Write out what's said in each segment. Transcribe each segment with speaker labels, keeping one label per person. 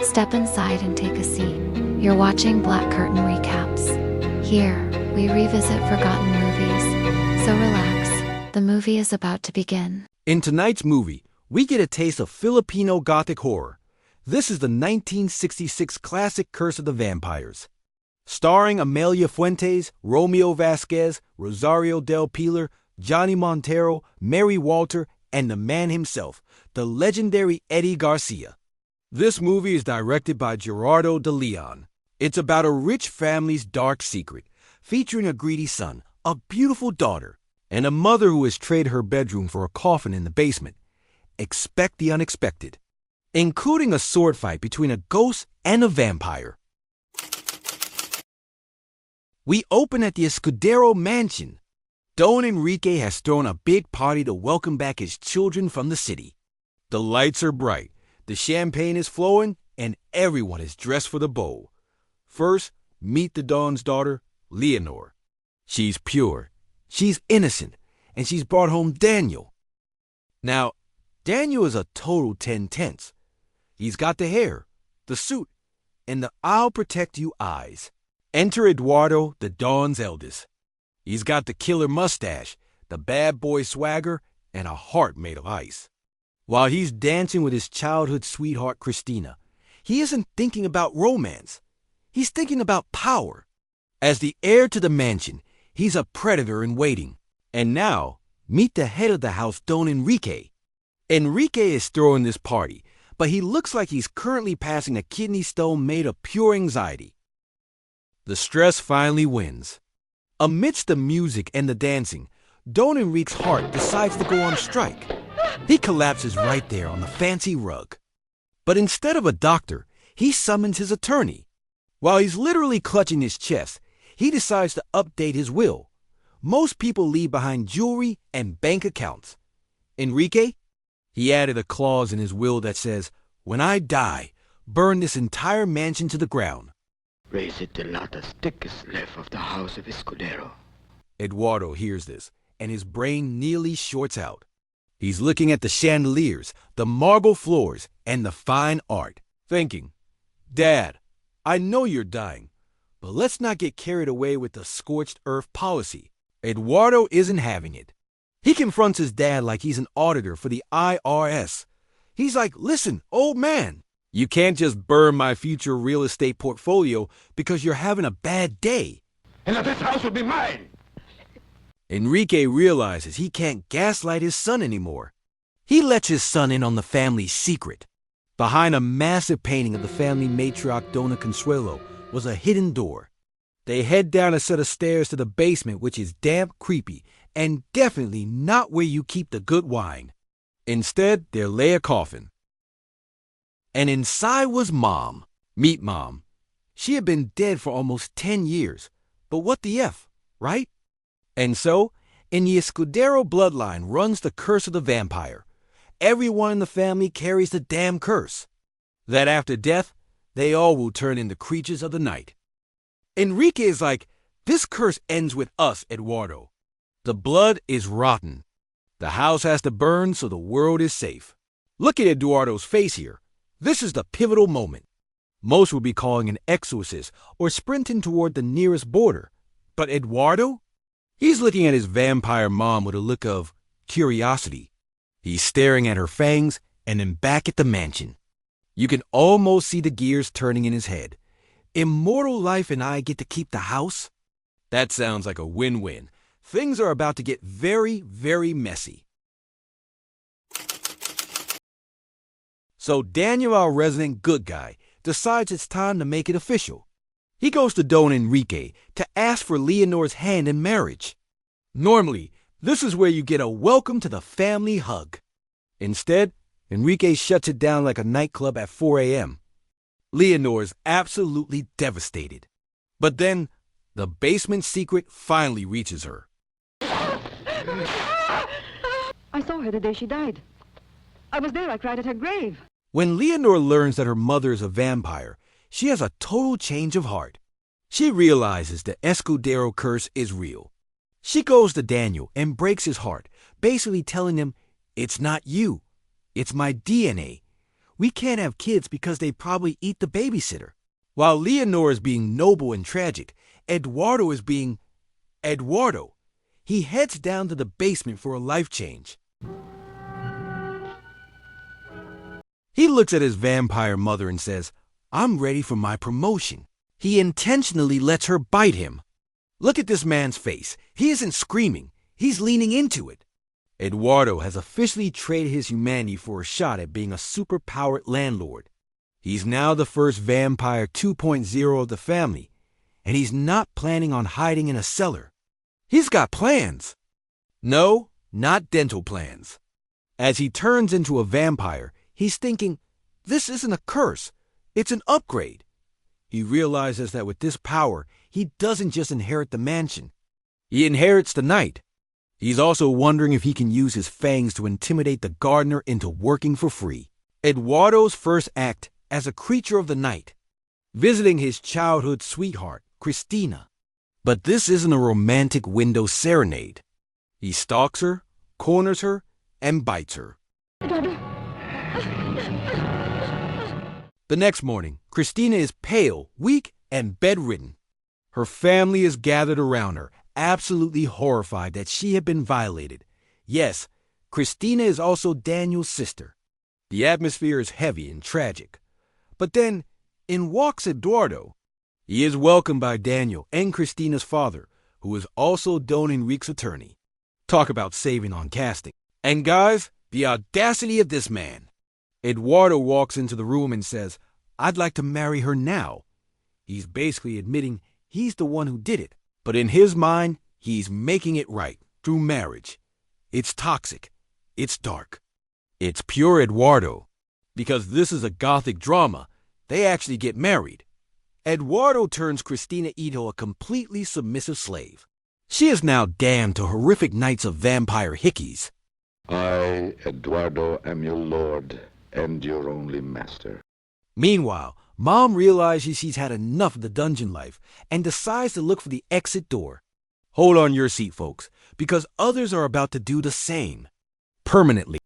Speaker 1: Step inside and take a seat. You're watching Black Curtain Recaps. Here, we revisit forgotten movies. So relax, the movie is about to begin.
Speaker 2: In tonight's movie, we get a taste of Filipino Gothic horror. This is the 1966 classic Curse of the Vampires. Starring Amelia Fuentes, Romeo Vasquez, Rosario Del Pilar, Johnny Montero, Mary Walter, and the man himself, the legendary Eddie Garcia. This movie is directed by Eduardo de Leon. It's about a rich family's dark secret, featuring a greedy son, a beautiful daughter, and a mother who has traded her bedroom for a coffin in the basement. Expect the unexpected, including a sword fight between a ghost and a vampire. We open at the Escudero mansion. Don Enrique has thrown a big party to welcome back his children from the city. The lights are bright, the champagne is flowing, and everyone is dressed for the bowl. First, meet the Don's daughter, Leonore. She's pure, she's innocent, and she's brought home Daniel. Now, Daniel is a total 10 tenths. He's got the hair, the suit, and the I'll protect you eyes. Enter Eduardo, the Don's eldest. He's got the killer mustache, the bad boy swagger, and a heart made of ice. While he's dancing with his childhood sweetheart Christina, he isn't thinking about romance. He's thinking about power. As the heir to the mansion, he's a predator in waiting. And now, meet the head of the house, Don Enrique. Enrique is throwing this party, but he looks like he's currently passing a kidney stone made of pure anxiety. The stress finally wins. Amidst the music and the dancing, Don Enrique's heart decides to go on strike. He collapses right there on the fancy rug. But instead of a doctor, he summons his attorney. While he's literally clutching his chest, he decides to update his will. Most people leave behind jewelry and bank accounts. Enrique? He added a clause in his will that says, "When I die, burn this entire mansion to the ground."
Speaker 3: Raise it the latest thickest left of the house of Escudero.
Speaker 2: Eduardo hears this, and his brain nearly shorts out. He's looking at the chandeliers, the marble floors, and the fine art, thinking, "Dad, I know you're dying, but let's not get carried away with the scorched earth policy." Eduardo isn't having it. He confronts his dad like he's an auditor for the IRS. He's like, "Listen, old man, you can't just burn my future real estate portfolio because you're having a bad day."
Speaker 3: And that this house will be mine.
Speaker 2: Enrique realizes he can't gaslight his son anymore. He lets his son in on the family's secret. Behind a massive painting of the family matriarch Dona Consuelo was a hidden door. They head down a set of stairs to the basement, which is damp, creepy, and definitely not where you keep the good wine. Instead, there lay a coffin. And inside was Mom. Meet Mom. She had been dead for almost 10 years. But what the F, right? And so, in the Escudero bloodline runs the curse of the vampire. Everyone in the family carries the damn curse. That after death, they all will turn into creatures of the night. Enrique is like, "This curse ends with us, Eduardo. The blood is rotten. The house has to burn so the world is safe." Look at Eduardo's face here. This is the pivotal moment. Most would be calling an exorcist or sprinting toward the nearest border. But Eduardo? He's looking at his vampire mom with a look of curiosity. He's staring at her fangs and then back at the mansion. You can almost see the gears turning in his head. Immortal Life and I get to keep the house? That sounds like a win-win. Things are about to get very, very messy. So Daniel, our resident good guy, decides it's time to make it official. He goes to Don Enrique to ask for Leonore's hand in marriage. Normally, this is where you get a welcome to the family hug. Instead, Enrique shuts it down like a nightclub at 4 a.m. Leonore is absolutely devastated. But then, the basement secret finally reaches her.
Speaker 4: I saw her the day she died. I was there. I cried at her grave.
Speaker 2: When Leonore learns that her mother is a vampire, she has a total change of heart. She realizes the Escudero curse is real. She goes to Daniel and breaks his heart, basically telling him, "It's not you. It's my DNA. We can't have kids because they probably eat the babysitter. While Leonore is being noble and tragic, Eduardo is being Eduardo. He heads down to the basement for a life change. He looks at his vampire mother and says, "I'm ready for my promotion." He intentionally lets her bite him. Look at this man's face. He isn't screaming. He's leaning into it. Eduardo has officially traded his humanity for a shot at being a superpowered landlord. He's now the first vampire 2.0 of the family, and he's not planning on hiding in a cellar. He's got plans. No, not dental plans. As he turns into a vampire, he's thinking, this isn't a curse, it's an upgrade. He realizes that with this power, he doesn't just inherit the mansion. He inherits the night. He's also wondering if he can use his fangs to intimidate the gardener into working for free. Eduardo's first act as a creature of the night, visiting his childhood sweetheart, Christina. But this isn't a romantic window serenade. He stalks her, corners her, and bites her. The next morning, Christina is pale, weak, and bedridden. Her family is gathered around her, absolutely horrified that she had been violated. Yes, Christina is also Daniel's sister. The atmosphere is heavy and tragic. But then, in walks Eduardo. He is welcomed by Daniel and Christina's father, who is also Don Enrique's attorney. Talk about saving on casting. And guys, the audacity of this man. Eduardo walks into the room and says, "I'd like to marry her now." He's basically admitting he's the one who did it. But in his mind, he's making it right through marriage. It's toxic. It's dark. It's pure Eduardo. Because this is a Gothic drama, they actually get married. Eduardo turns Christina into a completely submissive slave. She is now damned to horrific nights of vampire hickeys.
Speaker 3: I, Eduardo, am your lord and your only master.
Speaker 2: Meanwhile, Mom realizes she's had enough of the dungeon life and decides to look for the exit door. Hold on your seat, folks, because others are about to do the same. Permanently.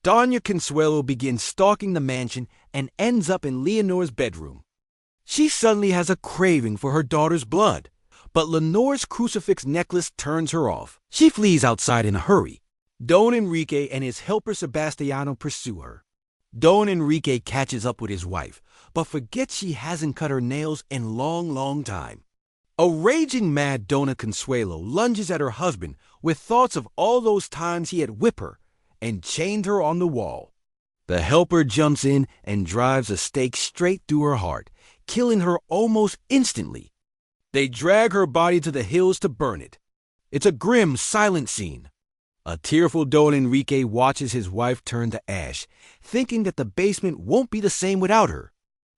Speaker 2: Doña Consuelo begins stalking the mansion and ends up in Leonore's bedroom. She suddenly has a craving for her daughter's blood, but Lenore's crucifix necklace turns her off. She flees outside in a hurry. Don Enrique and his helper Sebastiano pursue her. Don Enrique catches up with his wife, but forgets she hasn't cut her nails in a long time. A raging mad Dona Consuelo lunges at her husband with thoughts of all those times he had whipped her and chained her on the wall. The helper jumps in and drives a stake straight through her heart, killing her almost instantly. They drag her body to the hills to burn it. It's a grim, silent scene. A tearful Don Enrique watches his wife turn to ash, thinking that the basement won't be the same without her.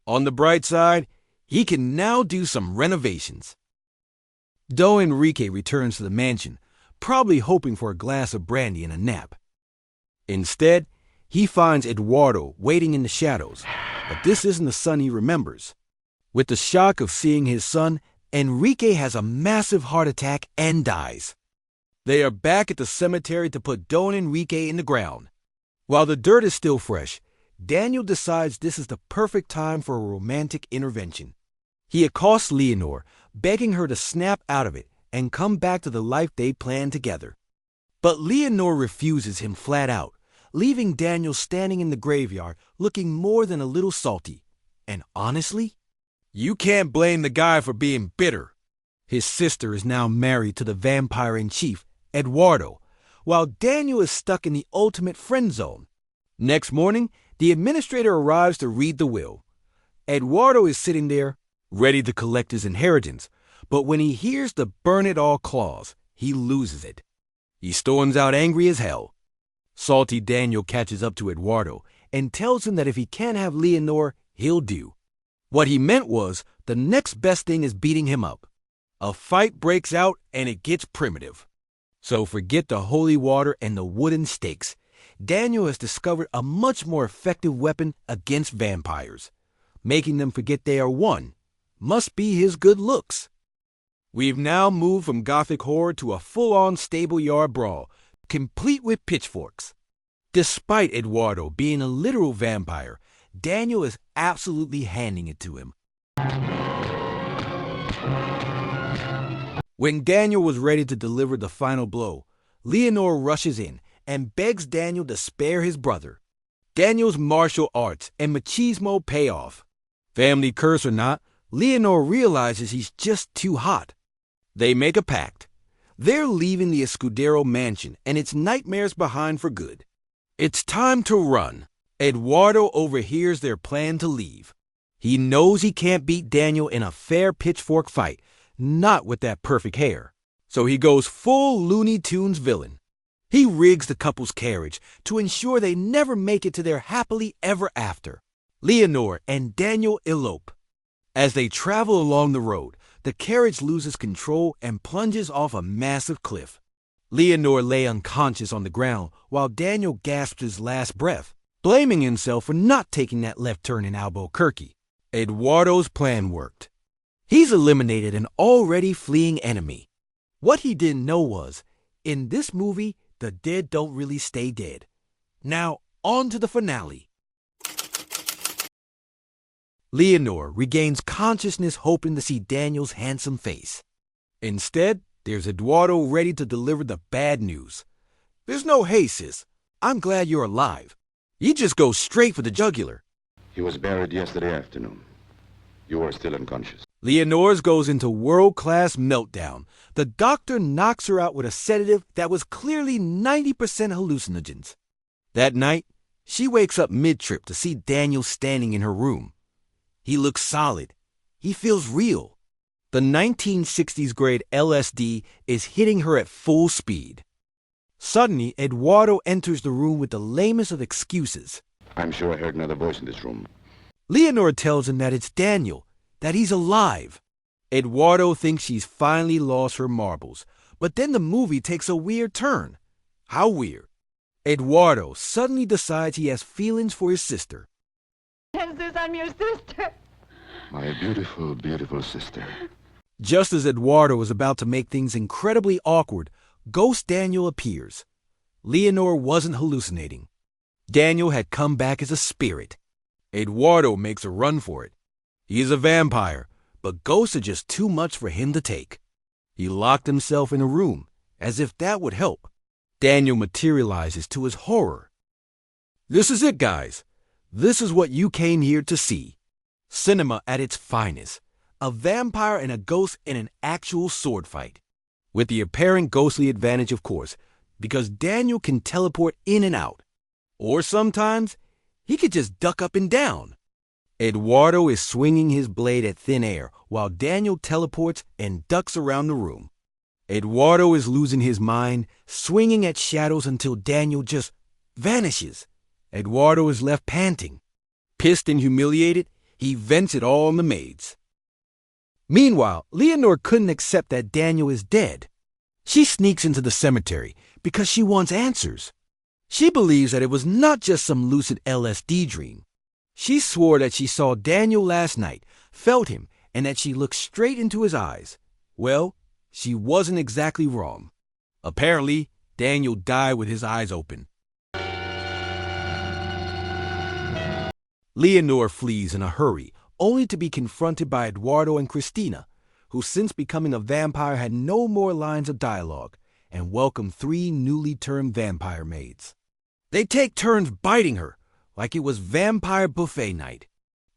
Speaker 2: On the bright side, he can now do some renovations. Don Enrique returns to the mansion, probably hoping for a glass of brandy and a nap. Instead, he finds Eduardo waiting in the shadows, but this isn't the son he remembers. With the shock of seeing his son, Enrique has a massive heart attack and dies. They are back at the cemetery to put Don Enrique in the ground. While the dirt is still fresh, Daniel decides this is the perfect time for a romantic intervention. He accosts Leonore, begging her to snap out of it and come back to the life they planned together. But Leonore refuses him flat out, leaving Daniel standing in the graveyard looking more than a little salty. And honestly, you can't blame the guy for being bitter. His sister is now married to the vampire-in-chief, Eduardo, while Daniel is stuck in the ultimate friend zone. Next morning, the administrator arrives to read the will. Eduardo is sitting there, ready to collect his inheritance, but when he hears the burn it all clause, he loses it. He storms out angry as hell. Salty Daniel catches up to Eduardo and tells him that if he can't have Leonore, he'll do. What he meant was, the next best thing is beating him up. A fight breaks out and it gets primitive. So forget the holy water and the wooden stakes. Daniel has discovered a much more effective weapon against vampires, making them forget they are one. Must be his good looks. We've now moved from Gothic horror to a full-on stable yard brawl, complete with pitchforks. Despite Eduardo being a literal vampire, Daniel is absolutely handing it to him. When Daniel was ready to deliver the final blow, Leonore rushes in and begs Daniel to spare his brother. Daniel's martial arts and machismo pay off. Family curse or not, Leonore realizes he's just too hot. They make a pact. They're leaving the Escudero mansion and its nightmares behind for good. It's time to run. Eduardo overhears their plan to leave. He knows he can't beat Daniel in a fair pitchfork fight, not with that perfect hair. So he goes full Looney Tunes villain. He rigs the couple's carriage to ensure they never make it to their happily ever after. Leonore and Daniel elope. As they travel along the road, the carriage loses control and plunges off a massive cliff. Leonore lay unconscious on the ground while Daniel gasps his last breath, blaming himself for not taking that left turn in Albuquerque. Eduardo's plan worked. He's eliminated an already fleeing enemy. What he didn't know was, in this movie, the dead don't really stay dead. Now, on to the finale. Leonore regains consciousness hoping to see Daniel's handsome face. Instead, there's Eduardo ready to deliver the bad news. There's no hey, sis. I'm glad you're alive. You just go straight for the jugular.
Speaker 3: He was buried yesterday afternoon. You are still unconscious.
Speaker 2: Leonore's goes into world-class meltdown. The doctor knocks her out with a sedative that was clearly 90% hallucinogens. That night, she wakes up mid-trip to see Daniel standing in her room. He looks solid. He feels real. The 1960s grade LSD is hitting her at full speed. Suddenly, Eduardo enters the room with the lamest of excuses.
Speaker 3: I'm sure I heard another voice in this room.
Speaker 2: Leonore tells him that it's Daniel, that he's alive. Eduardo thinks she's finally lost her marbles, but then the movie takes a weird turn. How weird? Eduardo suddenly decides he has feelings for his sister.
Speaker 4: Jesus, I'm your sister.
Speaker 3: My beautiful, beautiful sister.
Speaker 2: Just as Eduardo is about to make things incredibly awkward, Ghost Daniel appears. Leonore wasn't hallucinating. Daniel had come back as a spirit. Eduardo makes a run for it. He is a vampire, but ghosts are just too much for him to take. He locked himself in a room, as if that would help. Daniel materializes to his horror. This is it, guys. This is what you came here to see. Cinema at its finest. A vampire and a ghost in an actual sword fight. With the apparent ghostly advantage, of course, because Daniel can teleport in and out. Or sometimes, he could just duck up and down. Eduardo is swinging his blade at thin air while Daniel teleports and ducks around the room. Eduardo is losing his mind, swinging at shadows until Daniel just vanishes. Eduardo is left panting. Pissed and humiliated, he vents it all on the maids. Meanwhile, Leonore couldn't accept that Daniel is dead. She sneaks into the cemetery because she wants answers. She believes that it was not just some lucid LSD dream. She swore that she saw Daniel last night, felt him, and that she looked straight into his eyes. Well, she wasn't exactly wrong. Apparently, Daniel died with his eyes open. Leonore flees in a hurry, only to be confronted by Eduardo and Cristina, who since becoming a vampire had no more lines of dialogue, and welcomed 3 newly turned vampire maids. They take turns biting her, like it was vampire buffet night.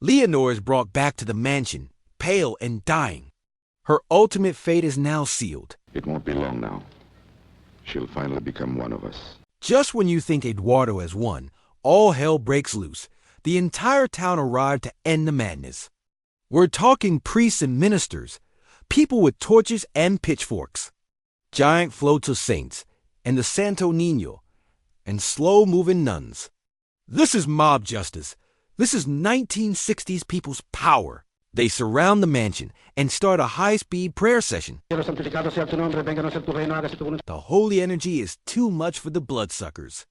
Speaker 2: Leonore is brought back to the mansion, pale and dying. Her ultimate fate is now sealed.
Speaker 3: It won't be long now. She'll finally become one of us.
Speaker 2: Just when you think Eduardo has won, all hell breaks loose. The entire town arrived to end the madness. We're talking priests and ministers, people with torches and pitchforks, giant floats of saints, and the Santo Niño, and slow-moving nuns. This is mob justice. This is 1960s people's power. They surround the mansion and start a high-speed prayer session. The holy energy is too much for the bloodsuckers.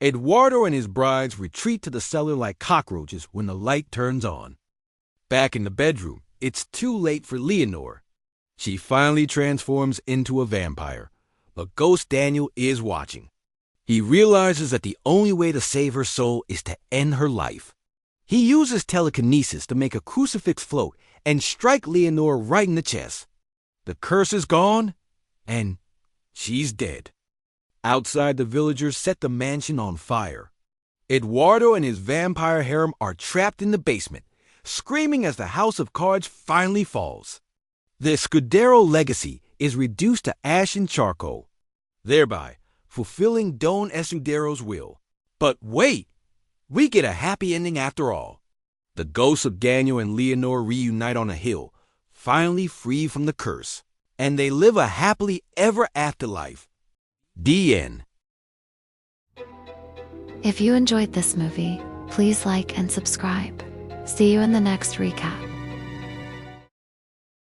Speaker 2: Eduardo and his brides retreat to the cellar like cockroaches when the light turns on. Back in the bedroom, it's too late for Leonore. She finally transforms into a vampire, but Ghost Daniel is watching. He realizes that the only way to save her soul is to end her life. He uses telekinesis to make a crucifix float and strike Leonore right in the chest. The curse is gone, and she's dead. Outside, the villagers set the mansion on fire. Eduardo and his vampire harem are trapped in the basement, screaming as the house of cards finally falls. The Escudero legacy is reduced to ash and charcoal, thereby fulfilling Don Escudero's will. But wait! We get a happy ending after all. The ghosts of Daniel and Leonore reunite on a hill, finally free from the curse, and they live a happily ever after life. The end.
Speaker 1: If you enjoyed this movie, please like and subscribe. See you in the next recap.